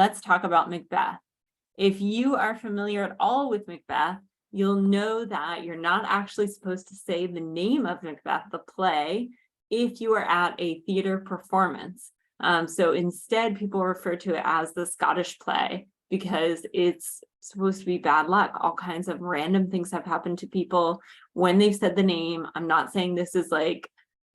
let's talk about Macbeth. If you are familiar at all with Macbeth, you'll know that you're not actually supposed to say the name of Macbeth, the play, if you are at a theater performance. So instead, people refer to it as the Scottish play because it's supposed to be bad luck. All kinds of random things have happened to people when they've said the name. I'm not saying this is like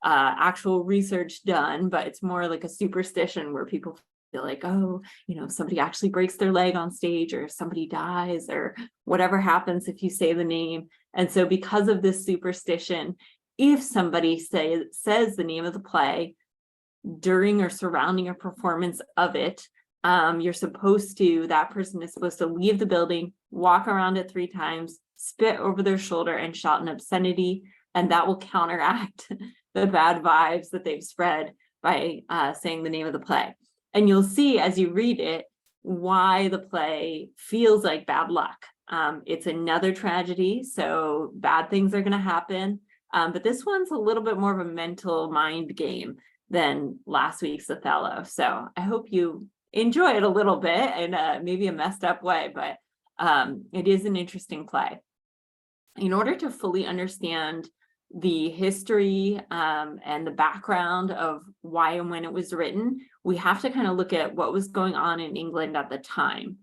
actual research done, but it's more like a superstition where people feel like, oh, somebody actually breaks their leg on stage, or somebody dies, or whatever happens if you say the name. And so because of this superstition, if somebody says the name of the play during or surrounding a performance of it, that person is supposed to leave the building, walk around it 3 times, spit over their shoulder, and shout an obscenity, and that will counteract the bad vibes that they've spread by saying the name of the play. And you'll see as you read it why the play feels like bad luck. It's another tragedy, so bad things are going to happen. But this one's a little bit more of a mental mind game than last week's Othello. So I hope you enjoy it a little bit in maybe a messed up way, but it is an interesting play. In order to fully understand the history and the background of why and when it was written, we have to kind of look at what was going on in England at the time.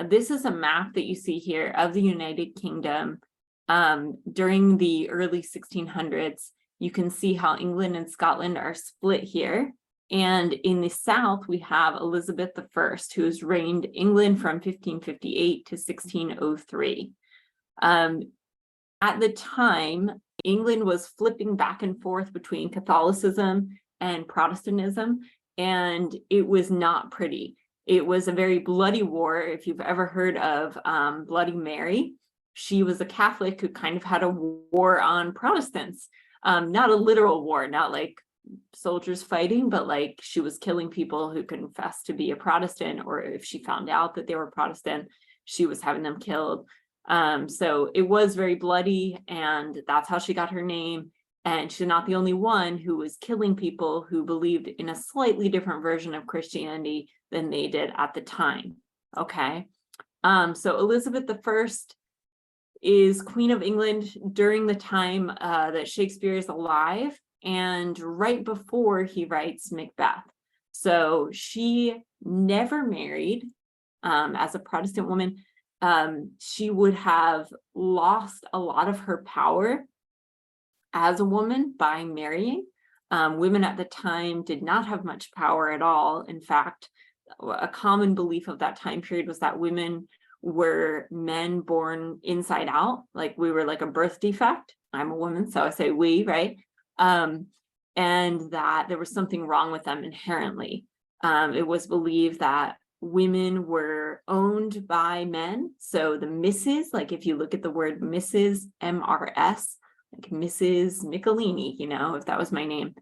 This is a map that you see here of the United Kingdom during the early 1600s. You can see how England and Scotland are split here. And in the south, we have Elizabeth I, who's reigned England from 1558 to 1603. At the time, England was flipping back and forth between Catholicism and Protestantism, and it was not pretty. It was a very bloody war. If you've ever heard of Bloody Mary, she was a Catholic who kind of had a war on Protestants. Not a literal war, not like soldiers fighting, but like she was killing people who confessed to be a Protestant, or if she found out that they were Protestant, she was having them killed. So it was very bloody, and that's how she got her name. And she's not the only one who was killing people who believed in a slightly different version of Christianity than they did at the time. Okay. So Elizabeth I is Queen of England during the time that Shakespeare is alive, and right before he writes Macbeth. So she never married. As a Protestant woman, she would have lost a lot of her power as a woman by marrying. Women at the time did not have much power at all. In fact, a common belief of that time period was that women were men born inside out, like we were like a birth defect. I'm a woman, so I say we, right? And that there was something wrong with them inherently. It was believed that women were owned by men. So the Mrs., like if you look at the word Mrs., M-R-S, like Mrs. Michelini, if that was my name,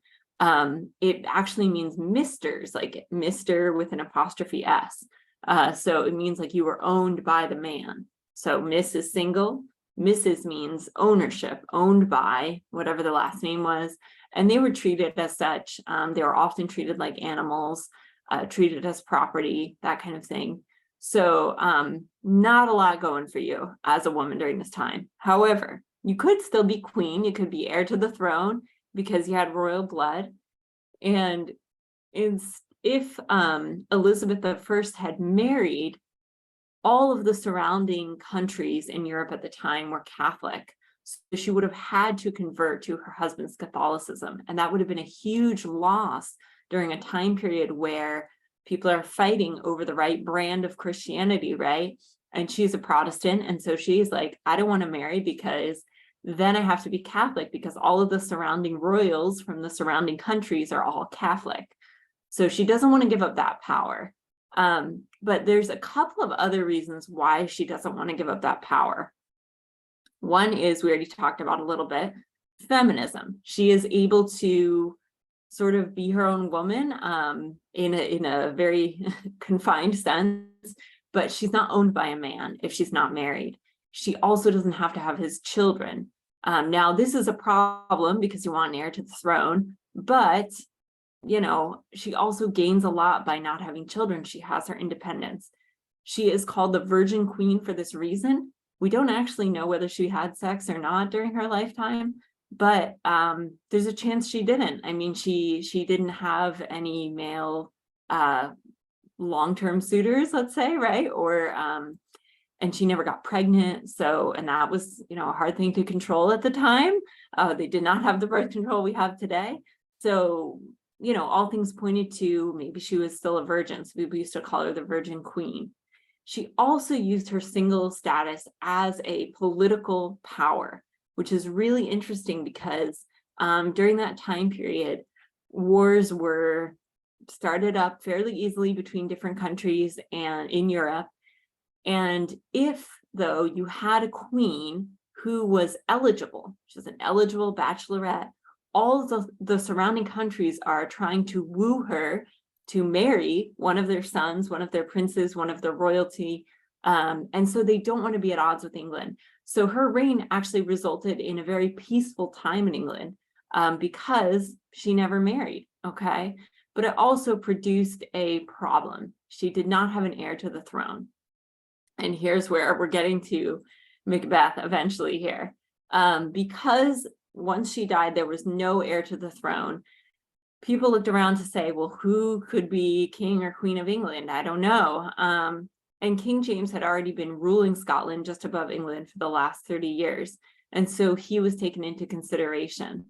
it actually means misters, like Mr. with an apostrophe S. So it means like you were owned by the man. So Miss is single, Mrs. means ownership, owned by whatever the last name was. And they were treated as such. They were often treated like animals, treated as property, that kind of thing. So not a lot going for you as a woman during this time. However, you could still be queen. You could be heir to the throne because you had royal blood. And if Elizabeth I had married, all of the surrounding countries in Europe at the time were Catholic. So she would have had to convert to her husband's Catholicism. And that would have been a huge loss during a time period where people are fighting over the right brand of Christianity, right? And she's a Protestant. And so she's like, I don't want to marry because then I have to be Catholic because all of the surrounding royals from the surrounding countries are all Catholic. So she doesn't want to give up that power. But there's a couple of other reasons why she doesn't want to give up that power. One is, we already talked about a little bit, feminism. She is able to sort of be her own woman in a very confined sense, but she's not owned by a man if she's not married. She also doesn't have to have his children. Now, this is a problem because you want an heir to the throne, but she also gains a lot by not having children. She has her independence. She is called the Virgin Queen for this reason. We don't actually know whether she had sex or not during her lifetime, but there's a chance she didn't. I mean, she didn't have any male long-term suitors, let's say, right? And she never got pregnant. So, and that was, a hard thing to control at the time. They did not have the birth control we have today. So, all things pointed to maybe she was still a virgin. So people used to call her the Virgin Queen. She also used her single status as a political power, which is really interesting because during that time period, wars were started up fairly easily between different countries and in Europe. And if, though, you had a queen who was eligible, she was an eligible bachelorette, all of the surrounding countries are trying to woo her to marry one of their sons, one of their princes, one of their royalty. And so they don't want to be at odds with England. So her reign actually resulted in a very peaceful time in England because she never married, okay? But it also produced a problem. She did not have an heir to the throne. And here's where we're getting to Macbeth eventually here. Because once she died, there was no heir to the throne. People looked around to say, well, who could be king or queen of England? I don't know. And King James had already been ruling Scotland just above England for the last 30 years. And so he was taken into consideration.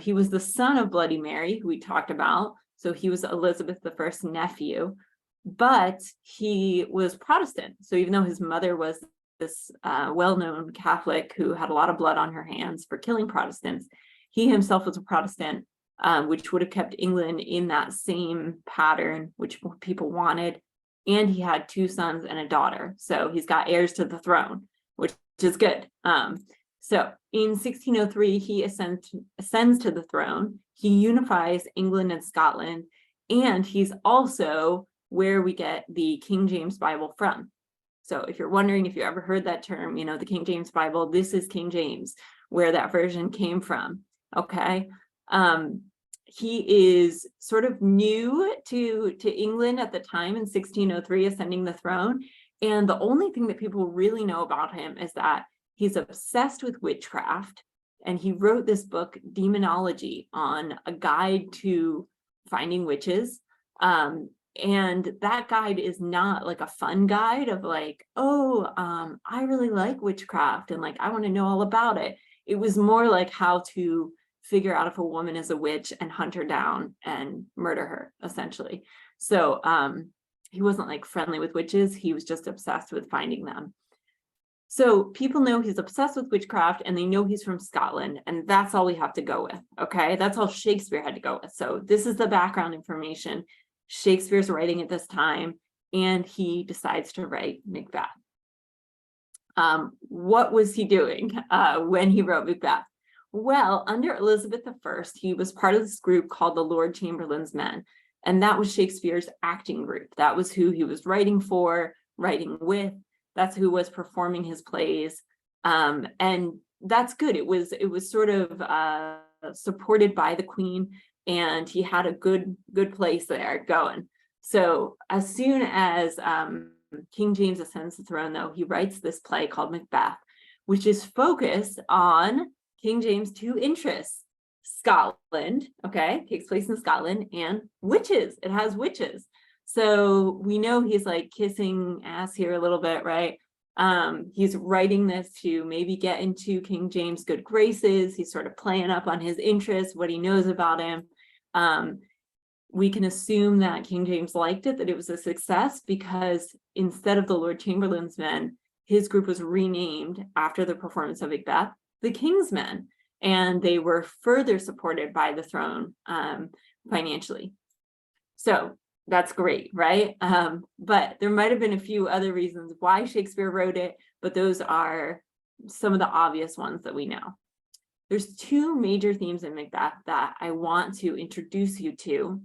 He was the son of Bloody Mary, who we talked about. So he was Elizabeth I's nephew, but he was Protestant. So even though his mother was this well-known Catholic who had a lot of blood on her hands for killing Protestants, he himself was a Protestant, which would have kept England in that same pattern, which people wanted. And he had 2 sons and a daughter. So he's got heirs to the throne, which is good. So in 1603, he ascends to the throne. He unifies England and Scotland, and he's also where we get the King James Bible from. So if you're wondering if you ever heard that term, the King James Bible, this is King James, where that version came from, okay? He is sort of new to England at the time in 1603, ascending the throne. And the only thing that people really know about him is that he's obsessed with witchcraft. And he wrote this book, Demonology, on a guide to finding witches. And that guide is not like a fun guide of like, I really like witchcraft and like, I want to know all about it. It was more like how to figure out if a woman is a witch and hunt her down and murder her, essentially. So he wasn't like friendly with witches. He was just obsessed with finding them. So people know he's obsessed with witchcraft and they know he's from Scotland, and that's all we have to go with, okay? That's all Shakespeare had to go with. So this is the background information. Shakespeare's writing at this time, and he decides to write Macbeth. What was he doing when he wrote Macbeth? Well, under Elizabeth I, he was part of this group called the Lord Chamberlain's Men, and that was Shakespeare's acting group. That was who he was writing for, writing with. That's who was performing his plays, and that's good. It was sort of supported by the Queen, and he had a good place there going. So as soon as King James ascends the throne, though, he writes this play called Macbeth, which is focused on King James' 2 interests: Scotland, okay, takes place in Scotland, and witches. It has witches. So we know he's like kissing ass here a little bit, right? He's writing this to maybe get into King James' good graces. He's sort of playing up on his interests, what he knows about him. We can assume that King James liked it, that it was a success, because instead of the Lord Chamberlain's Men, his group was renamed after the performance of Macbeth, the King's Men, and they were further supported by the throne financially. So that's great, right? But there might have been a few other reasons why Shakespeare wrote it, but those are some of the obvious ones that we know. There's 2 major themes in Macbeth that I want to introduce you to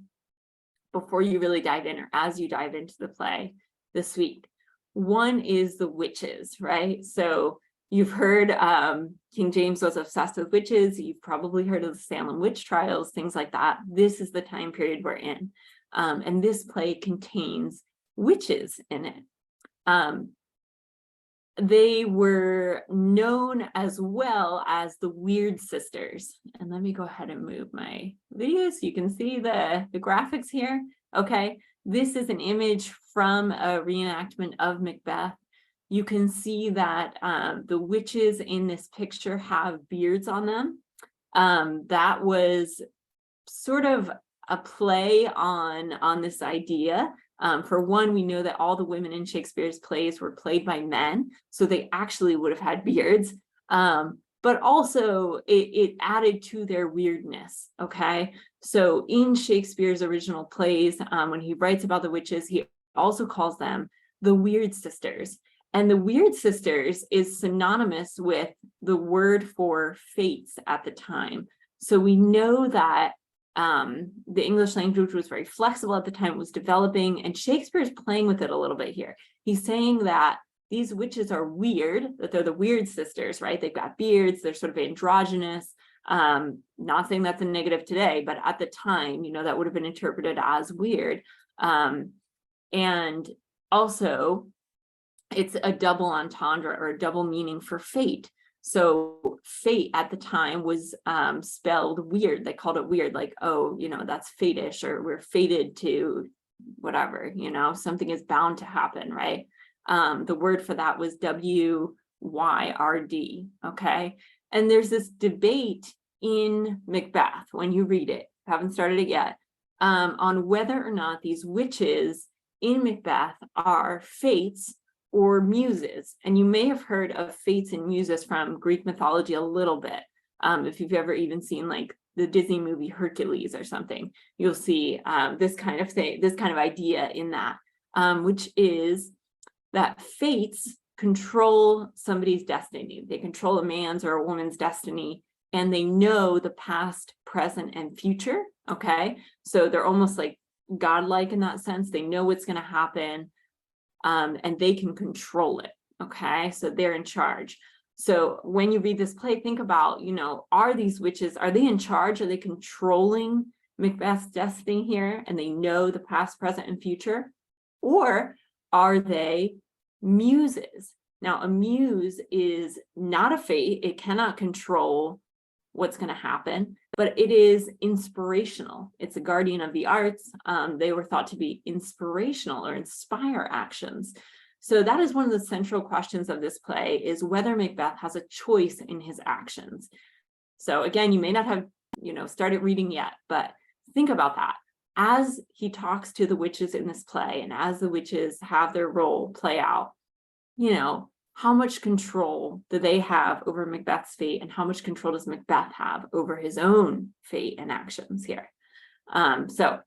before you really dive in, or as you dive into the play this week. One is the witches, right? So You've heard King James was obsessed with witches. You've probably heard of the Salem witch trials, things like that. This is the time period we're in. And this play contains witches in it. They were known as well as the Weird Sisters. And let me go ahead and move my video so you can see the graphics here. Okay, this is an image from a reenactment of Macbeth. You can see that the witches in this picture have beards on them. That was sort of a play on this idea. For one, we know that all the women in Shakespeare's plays were played by men, so they actually would have had beards. But also it added to their weirdness, okay? So in Shakespeare's original plays, when he writes about the witches, he also calls them the Weird Sisters. And the Weird Sisters is synonymous with the word for fates at the time. So we know that the English language was very flexible at the time, it was developing, and Shakespeare's playing with it a little bit here. He's saying that these witches are weird, that they're the Weird Sisters, right? They've got beards, they're sort of androgynous. Not saying that's a negative today, but at the time, you know, that would have been interpreted as weird. And also, it's a double entendre or a double meaning for fate. So fate at the time was spelled weird. They called it weird, like, oh, you know, that's fate-ish, or we're fated to whatever, you know, something is bound to happen, right? The word for that was W-Y-R-D, okay? And there's this debate in Macbeth, when you read it, haven't started it yet, on whether or not these witches in Macbeth are fates or muses. And you may have heard of fates and muses from Greek mythology a little bit. If you've ever even seen like the Disney movie Hercules or something, you'll see this kind of thing, this kind of idea in that, which is that fates control somebody's destiny. They control a man's or a woman's destiny, and they know the past, present, and future, okay? So they're almost like godlike in that sense. They know what's going to happen. And they can control it, okay? So they're in charge. So when you read this play, think about, you know, are these witches, are they in charge? Are they controlling Macbeth's destiny here, and they know the past, present, and future? Or are they muses? Now, a muse is not a fate. It cannot control what's going to happen, but it is inspirational. It's a guardian of the arts. They were thought to be inspirational or inspire actions. So that is one of the central questions of this play, is whether Macbeth has a choice in his actions. So again, you may not have, you know, started reading yet, but think about that. As he talks to the witches in this play, and as the witches have their role play out, you know, how much control do they have over Macbeth's fate, and how much control does Macbeth have over his own fate and actions here? So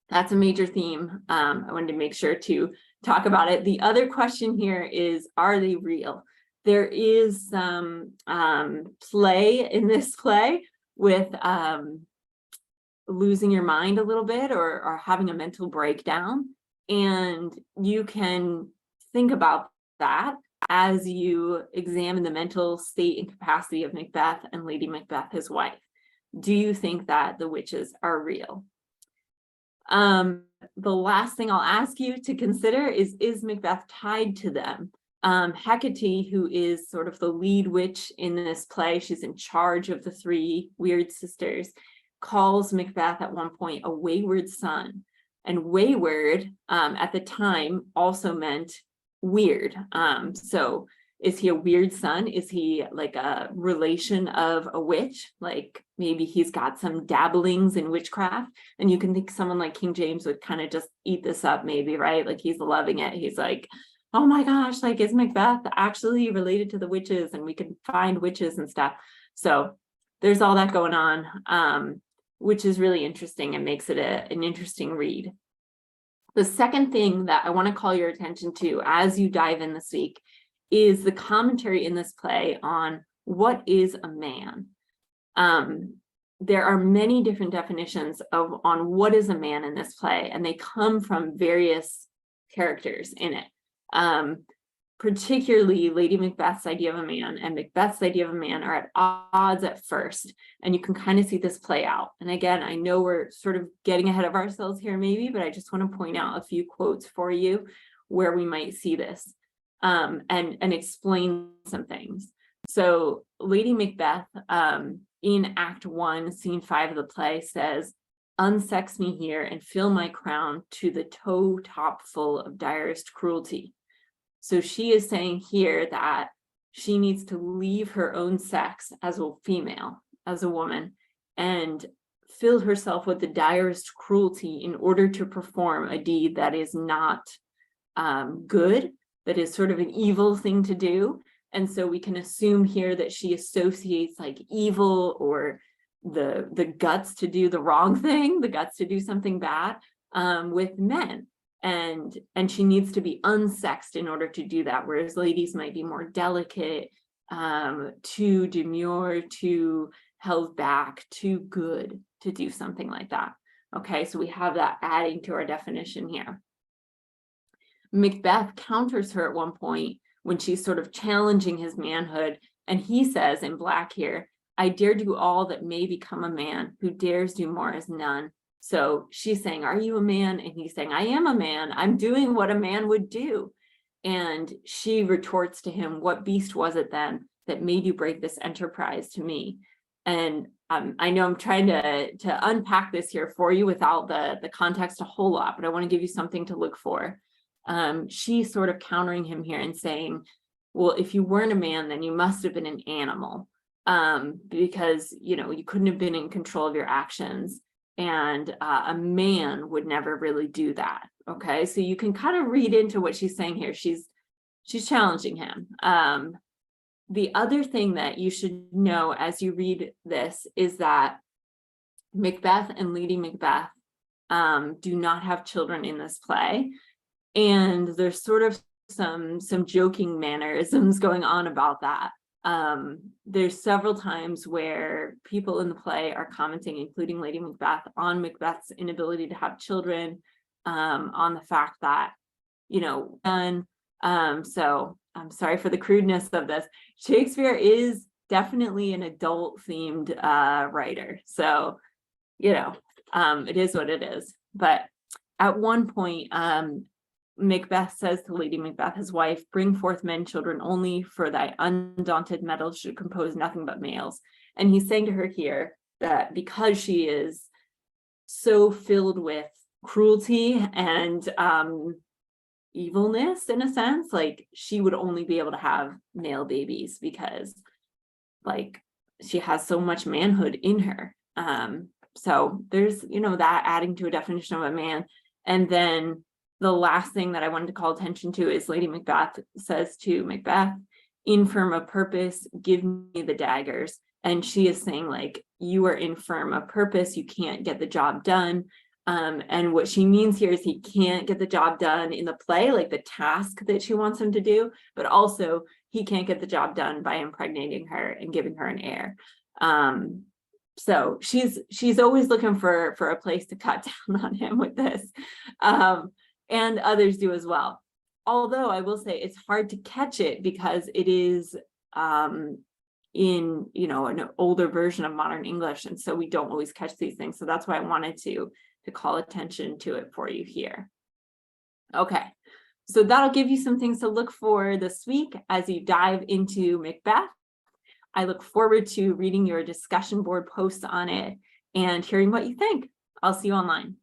that's a major theme. I wanted to make sure to talk about it. The other question here is, are they real? There is some play in this play with losing your mind a little bit, or having a mental breakdown. And you can think about that as you examine the mental state and capacity of Macbeth and Lady Macbeth, his wife. Do you think that the witches are real? The last thing I'll ask you to consider is Macbeth tied to them? Hecate, who is sort of the lead witch in this play, she's in charge of the three Weird Sisters, calls Macbeth at one point a wayward son. And wayward at the time also meant weird. So is he a weird son? Is he like a relation of a witch? Like maybe he's got some dabblings in witchcraft, and you can think someone like King James would kind of just eat this up maybe, right? Like he's loving it. He's like, oh my gosh, like is Macbeth actually related to the witches, and we can find witches and stuff. So there's all that going on, which is really interesting and makes it an interesting read. The second thing that I want to call your attention to as you dive in this week is the commentary in this play on what is a man. There are many different definitions on what is a man in this play, and they come from various characters in it. particularly Lady Macbeth's idea of a man and Macbeth's idea of a man are at odds at first. And you can kind of see this play out. And again, I know we're sort of getting ahead of ourselves here maybe, but I just want to point out a few quotes for you where we might see this and explain some things. So Lady Macbeth in Act 1, Scene 5 of the play says, "Unsex me here and fill my crown to the toe top full of direst cruelty." So she is saying here that she needs to leave her own sex as a female, as a woman, and fill herself with the direst cruelty in order to perform a deed that is not good, that is sort of an evil thing to do. And so we can assume here that she associates like evil or the guts to do the wrong thing, the guts to do something bad with men. And she needs to be unsexed in order to do that, whereas ladies might be more delicate, too demure, too held back, too good to do something like that. Okay, so we have that adding to our definition here. Macbeth counters her at one point when she's sort of challenging his manhood, and he says in black here, "I dare do all that may become a man, who dares do more as none." So she's saying, "Are you a man?" And he's saying, "I am a man. I'm doing what a man would do." And she retorts to him, "What beast was it then that made you break this enterprise to me?" And I know I'm trying to unpack this here for you without the context a whole lot, but I want to give you something to look for. She's sort of countering him here and saying, well, if you weren't a man, then you must have been an animal, because, you know, you couldn't have been in control of your actions. And a man would never really do that. Okay, so you can kind of read into what she's saying here. She's challenging him. The other thing that you should know as you read this is that Macbeth and Lady Macbeth do not have children in this play. And there's sort of some joking mannerisms going on about that. There's several times where people in the play are commenting, including Lady Macbeth, on Macbeth's inability to have children, on the fact that, you know, so I'm sorry for the crudeness of this. Shakespeare is definitely an adult themed writer. So, you know, it is what it is. But at one point, Macbeth says to Lady Macbeth, his wife, "Bring forth men children only, for thy undaunted mettle should compose nothing but males." And he's saying to her here that because she is so filled with cruelty and evilness, in a sense, like she would only be able to have male babies because like she has so much manhood in her. So there's, you know, that adding to a definition of a man. And then the last thing that I wanted to call attention to is Lady Macbeth says to Macbeth, "Infirm of purpose, give me the daggers." And she is saying, like, you are infirm of purpose, you can't get the job done. And what she means here is he can't get the job done in the play, like the task that she wants him to do, but also he can't get the job done by impregnating her and giving her an heir. So she's always looking for a place to cut down on him with this. And others do as well. Although I will say it's hard to catch it because it is in, you know, an older version of modern English. And so we don't always catch these things. So that's why I wanted to call attention to it for you here. Okay, so that'll give you some things to look for this week as you dive into Macbeth. I look forward to reading your discussion board posts on it and hearing what you think. I'll see you online.